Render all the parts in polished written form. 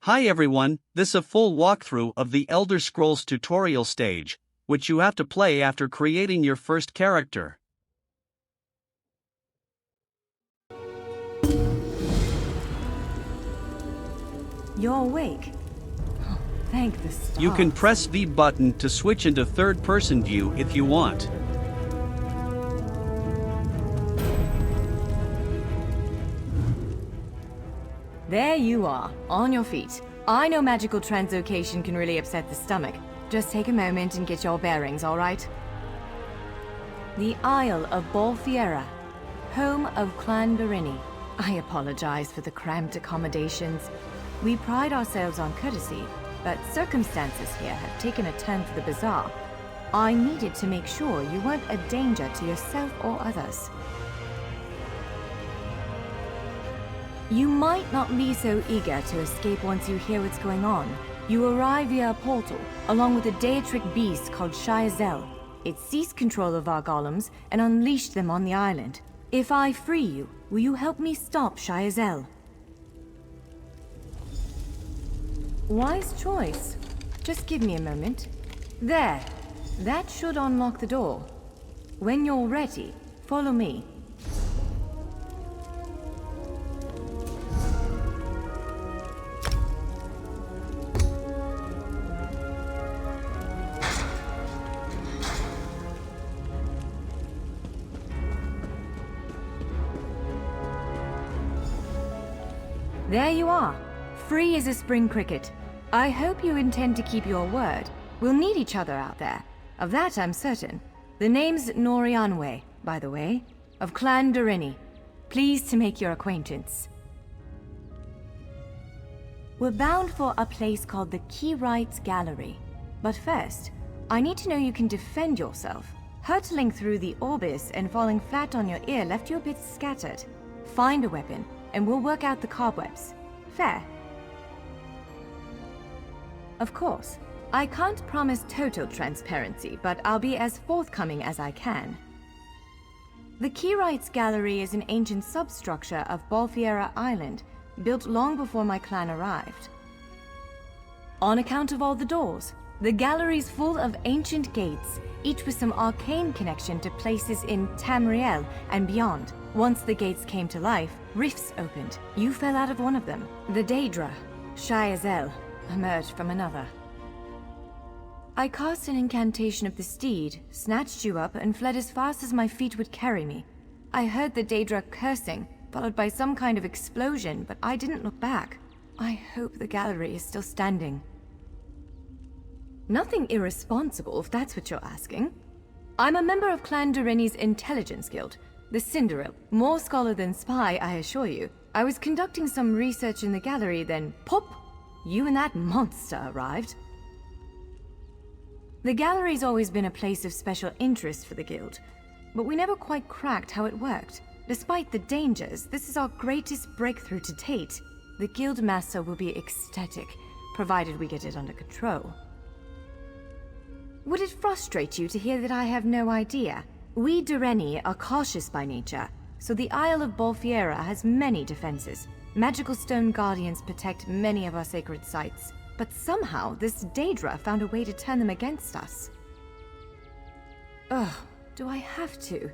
Hi everyone, this is a full walkthrough of the Elder Scrolls tutorial stage, which you have to play after creating your first character. You're awake. Oh, thank the stars. You can press V button to switch into third-person view if you want. There you are, on your feet. I know magical translocation can really upset the stomach. Just take a moment and get your bearings, all right? The Isle of Bolfiera, home of Clan Berini. I apologize for the cramped accommodations. We pride ourselves on courtesy, but circumstances here have taken a turn for the bizarre. I needed to make sure you weren't a danger to yourself or others. You might not be so eager to escape once you hear what's going on. You arrive via a portal, along with a Daetric beast called Shayazel. It seized control of our golems and unleashed them on the island. If I free you, will you help me stop Shayazel? Wise choice. Just give me a moment. There. That should unlock the door. When you're ready, follow me. There you are, free as a spring cricket. I hope you intend to keep your word. We'll need each other out there. Of that I'm certain. The name's Norianwe, by the way, of Clan Berini. Pleased to make your acquaintance. We're bound for a place called the Keyrights Gallery. But first, I need to know you can defend yourself. Hurtling through the Orbis and falling flat on your ear left you a bit scattered. Find a weapon, and we'll work out the cobwebs. Fair? Of course. I can't promise total transparency, but I'll be as forthcoming as I can. The Keyrights Gallery is an ancient substructure of Bolfiera Island, built long before my clan arrived. On account of all the doors, the gallery's full of ancient gates, each with some arcane connection to places in Tamriel and beyond. Once the gates came to life, rifts opened. You fell out of one of them. The Daedra, Shayazel, emerged from another. I cast an incantation of the steed, snatched you up, and fled as fast as my feet would carry me. I heard the Daedra cursing, followed by some kind of explosion, but I didn't look back. I hope the gallery is still standing. Nothing irresponsible, if that's what you're asking. I'm a member of Clan Berini's Intelligence Guild, the Cinderil. More scholar than spy, I assure you. I was conducting some research in the gallery, then pop! You and that monster arrived. The gallery's always been a place of special interest for the guild, but we never quite cracked how it worked. Despite the dangers, this is our greatest breakthrough to date. The guild master will be ecstatic, provided we get it under control. Would it frustrate you to hear that I have no idea? We Dureni are cautious by nature, so the Isle of Bolfiera has many defenses. Magical stone guardians protect many of our sacred sites, but somehow this Daedra found a way to turn them against us. Ugh, do I have to?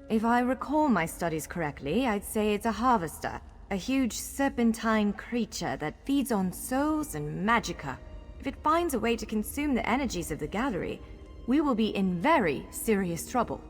If I recall my studies correctly, I'd say it's a harvester, a huge serpentine creature that feeds on souls and magicka. If it finds a way to consume the energies of the gallery, we will be in very serious trouble.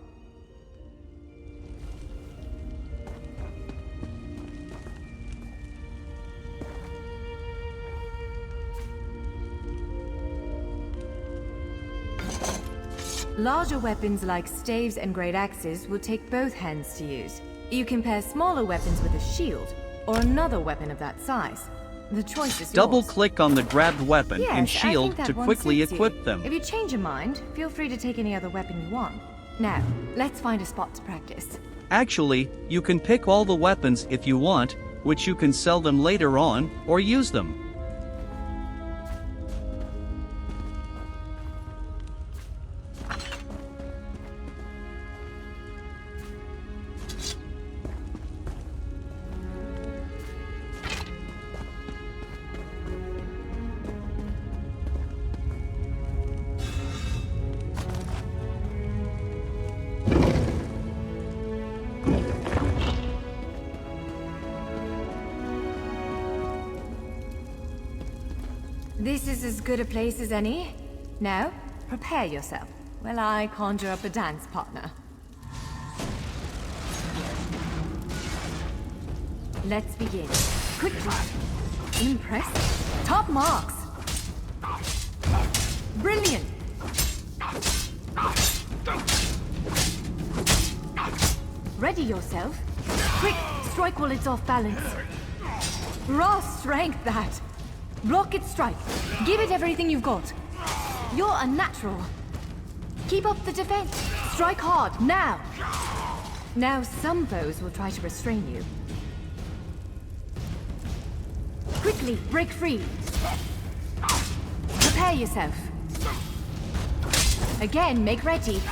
Larger weapons like staves and great axes will take both hands to use. You can pair smaller weapons with a shield, or another weapon of that size. The choice is yours. Double-click on the grabbed weapon and shield I think to that one quickly suits you. equip them. If you change your mind, feel free to take any other weapon you want. Now, let's find a spot to practice. Actually, you can pick all the weapons if you want, which you can sell them later on, or use them. This is as good a place as any. Now, prepare yourself while I conjure up a dance partner. Let's begin. Quickly. Impressive. Top marks. Brilliant. Ready yourself. Quick, strike while it's off balance. Raw strength, that. Block its strike. Give it everything you've got. You're a natural. Keep up the defense. Strike hard, now. Now some foes will try to restrain you. Quickly, break free. Prepare yourself. Again, make ready.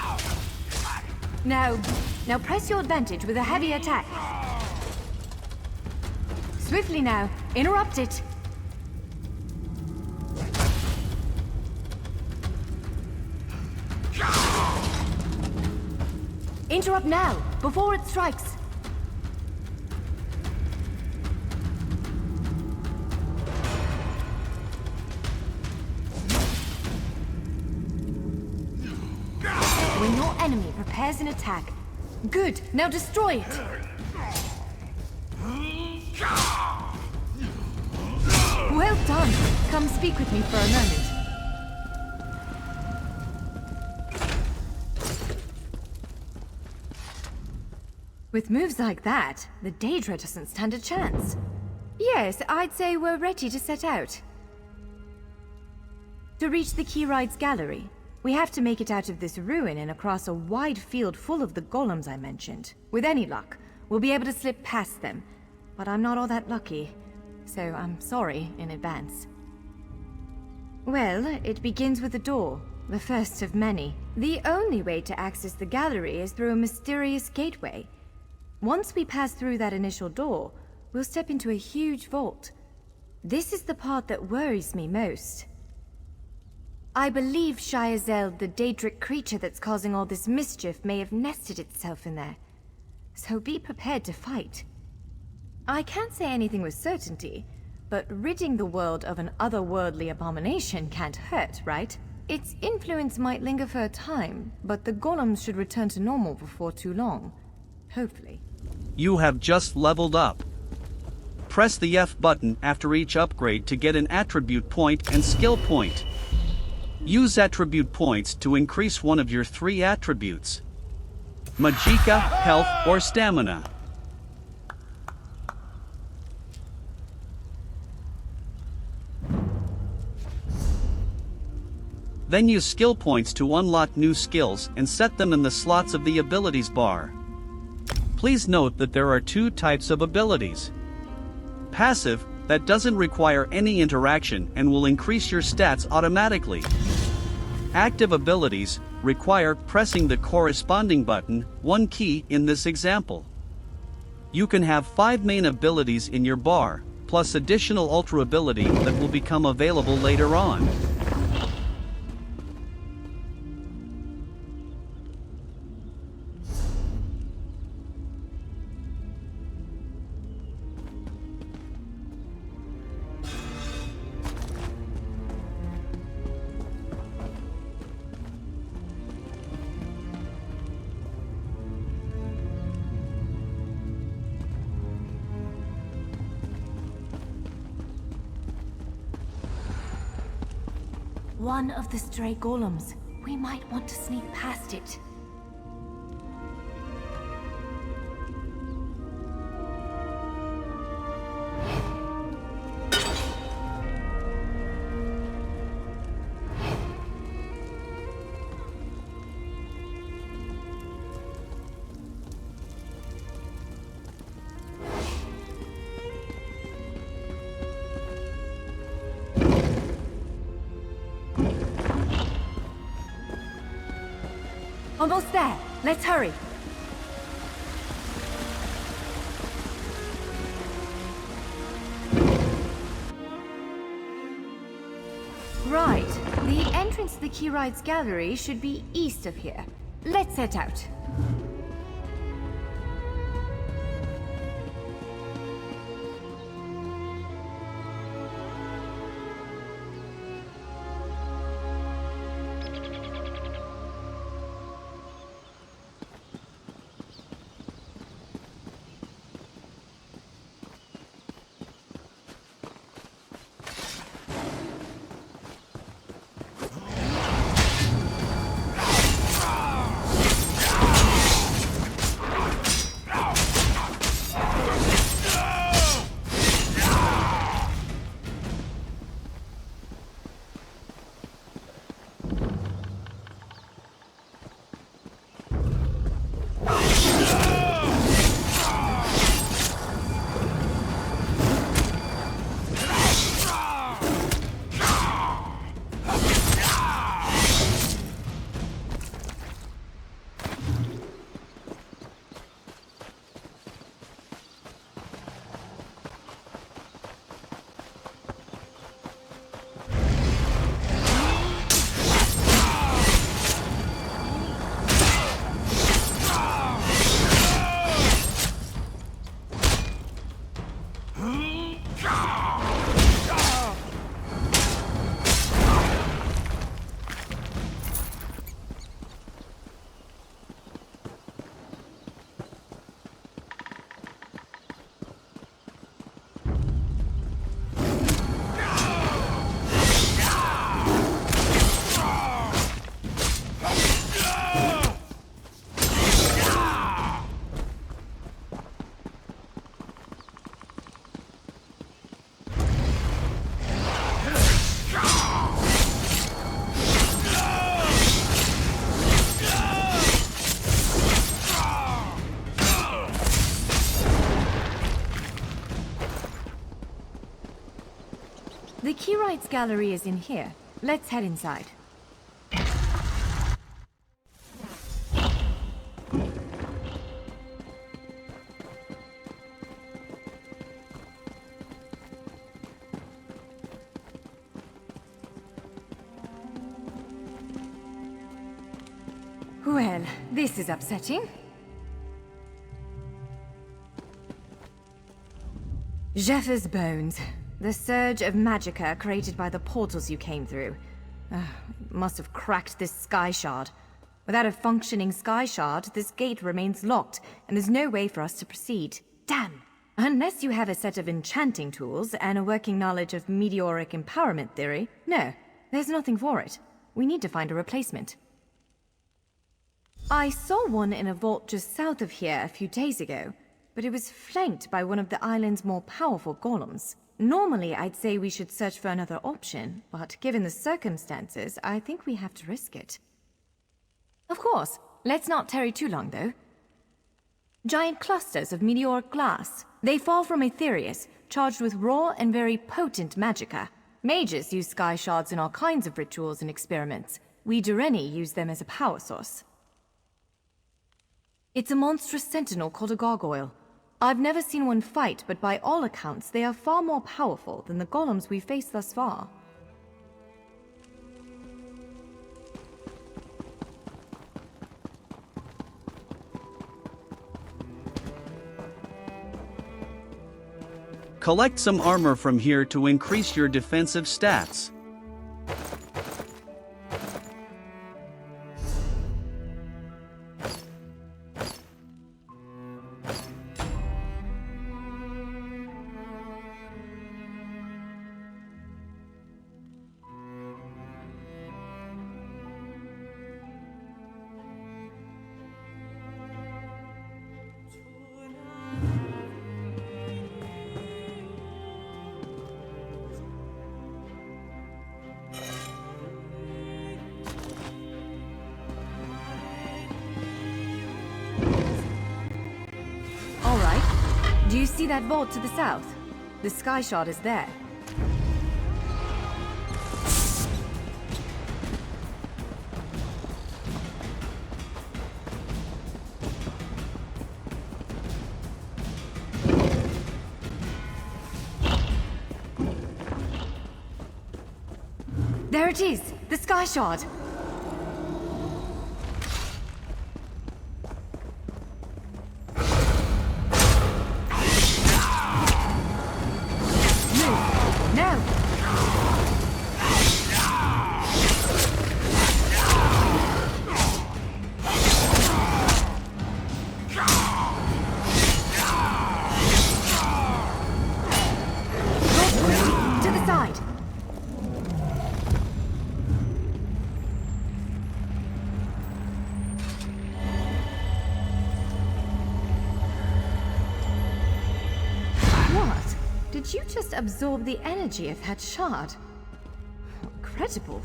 Now press your advantage with a heavy attack. Swiftly now, interrupt it. Interrupt now, before it strikes. When your enemy prepares an attack, good, now destroy it. Well done. Come speak with me for a moment. With moves like that, the Daedra doesn't stand a chance. Yes, I'd say we're ready to set out. To reach the Keyride's gallery, we have to make it out of this ruin and across a wide field full of the golems I mentioned. With any luck, we'll be able to slip past them. But I'm not all that lucky, so I'm sorry in advance. Well, it begins with a door, the first of many. The only way to access the gallery is through a mysterious gateway. Once we pass through that initial door, we'll step into a huge vault. This is the part that worries me most. I believe Shyazel, the Daedric creature that's causing all this mischief, may have nested itself in there. So be prepared to fight. I can't say anything with certainty, but ridding the world of an otherworldly abomination can't hurt, right? Its influence might linger for a time, but the golems should return to normal before too long. Hopefully. You have just leveled up. Press the F button after each upgrade to get an attribute point and skill point. Use attribute points to increase one of your 3 attributes: Magicka, Health, or Stamina. Then use skill points to unlock new skills and set them in the slots of the abilities bar. Please note that there are 2 types of abilities. Passive, that doesn't require any interaction and will increase your stats automatically. Active abilities require pressing the corresponding button, 1 key in this example. You can have 5 main abilities in your bar, plus additional ultra ability that will become available later on. One of the stray golems. We might want to sneak past it. Almost there. Let's hurry. Right. The entrance to the Keyride's gallery should be east of here. Let's set out. The Keyrights Gallery is in here. Let's head inside. Well, this is upsetting. Jeffer's bones. The surge of magicka created by the portals you came through. Must have cracked this sky shard. Without a functioning sky shard, this gate remains locked, and there's no way for us to proceed. Damn! Unless you have a set of enchanting tools and a working knowledge of meteoric empowerment theory, no, there's nothing for it. We need to find a replacement. I saw one in a vault just south of here a few days ago, but it was flanked by one of the island's more powerful golems. Normally, I'd say we should search for another option, but given the circumstances, I think we have to risk it. Of course. Let's not tarry too long, though. Giant clusters of meteoric glass. They fall from Aetherius, charged with raw and very potent magicka. Mages use sky shards in all kinds of rituals and experiments. We Dureni use them as a power source. It's a monstrous sentinel called a gargoyle. I've never seen one fight, but by all accounts, they are far more powerful than the golems we've faced thus far. Collect some armor from here to increase your defensive stats. Do you see that vault to the south? The sky shard is there. There it is! The sky shard! Did you just absorb the energy of that shard? Incredible.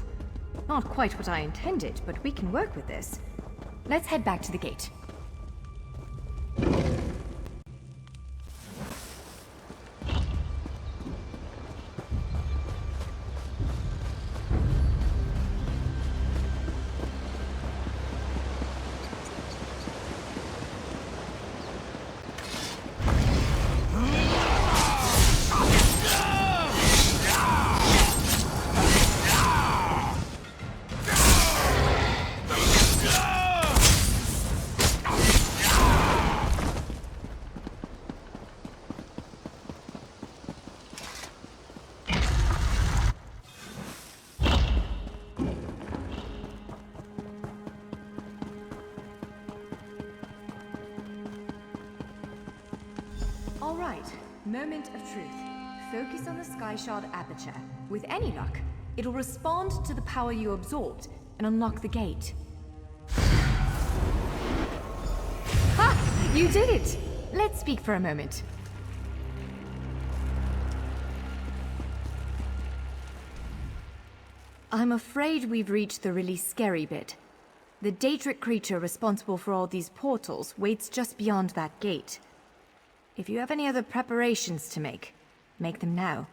Not quite what I intended, but we can work with this. Let's head back to the gate. All right, moment of truth. Focus on the sky shard aperture. With any luck, it'll respond to the power you absorbed and unlock the gate. Ha! You did it! Let's speak for a moment. I'm afraid we've reached the really scary bit. The Daedric creature responsible for all these portals waits just beyond that gate. If you have any other preparations to make them now.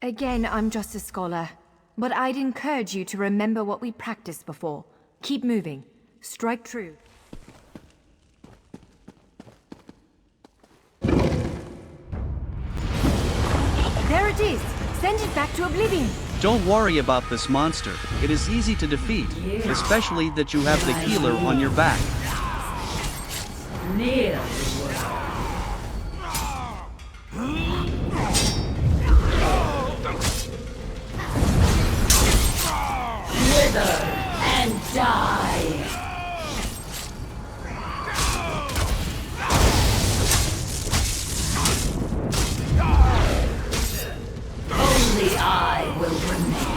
Again, I'm just a scholar. But I'd encourage you to remember what we practiced before. Keep moving. Strike true. There it is! Send it back to oblivion! Don't worry about this monster. It is easy to defeat, especially that you have the healer on your back. Kneel. Wither and die. Only I will remain.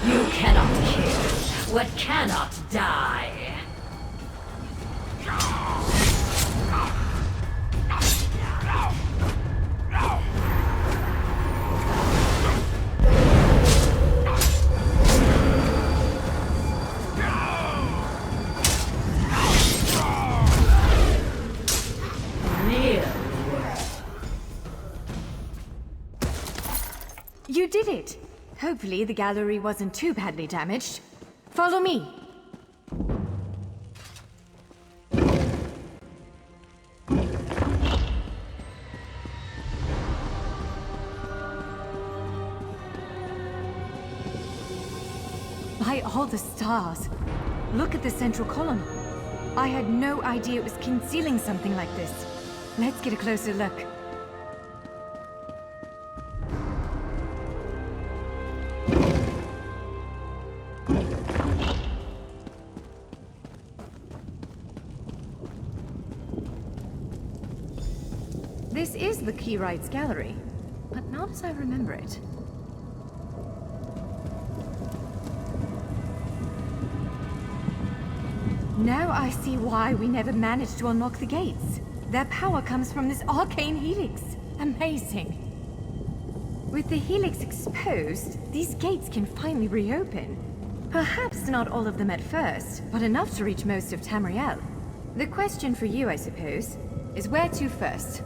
You cannot kill what cannot die. You did it! Hopefully the gallery wasn't too badly damaged. Follow me! By all the stars! Look at the central column. I had no idea it was concealing something like this. Let's get a closer look. This is the Keyrights Gallery, but not as I remember it. Now I see why we never managed to unlock the gates. Their power comes from this arcane helix. Amazing. With the helix exposed, these gates can finally reopen. Perhaps not all of them at first, but enough to reach most of Tamriel. The question for you, I suppose, is where to first?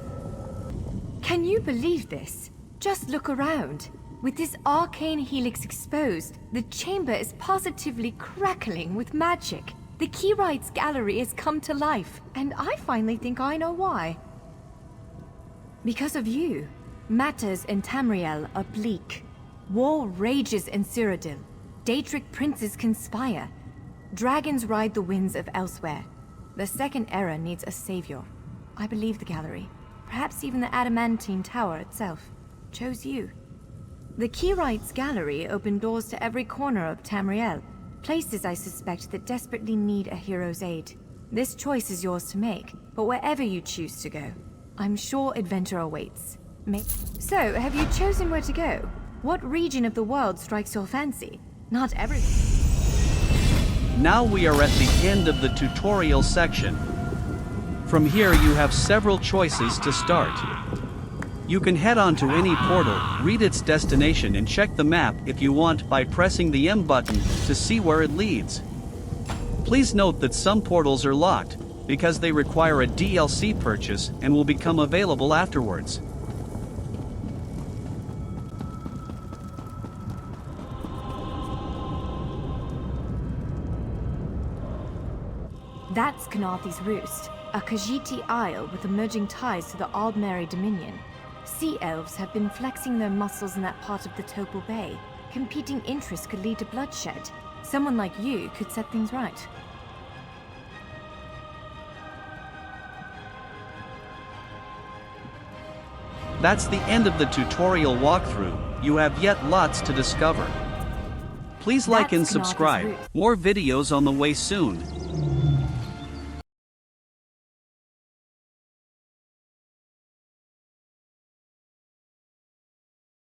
Can you believe this? Just look around. With this arcane helix exposed, the chamber is positively crackling with magic. The Keyrights Gallery has come to life, and I finally think I know why. Because of you. Matters in Tamriel are bleak. War rages in Cyrodiil. Daedric princes conspire. Dragons ride the winds of elsewhere. The Second Era needs a savior. I believe the gallery, perhaps even the Adamantine Tower itself, chose you. The Keyrights Gallery opened doors to every corner of Tamriel, places I suspect that desperately need a hero's aid. This choice is yours to make, but wherever you choose to go, I'm sure adventure awaits. So, have you chosen where to go? What region of the world strikes your fancy? Not everything. Now we are at the end of the tutorial section. From here you have several choices to start. You can head on to any portal, read its destination and check the map if you want by pressing the M button to see where it leads. Please note that some portals are locked, because they require a DLC purchase and will become available afterwards. That's Knarthi's Roost, a Khajiiti isle with emerging ties to the Aldmeri Dominion. Sea elves have been flexing their muscles in that part of the Topal Bay. Competing interests could lead to bloodshed. Someone like you could set things right. That's the end of the tutorial walkthrough. You have yet lots to discover. Please like and subscribe. More videos on the way soon.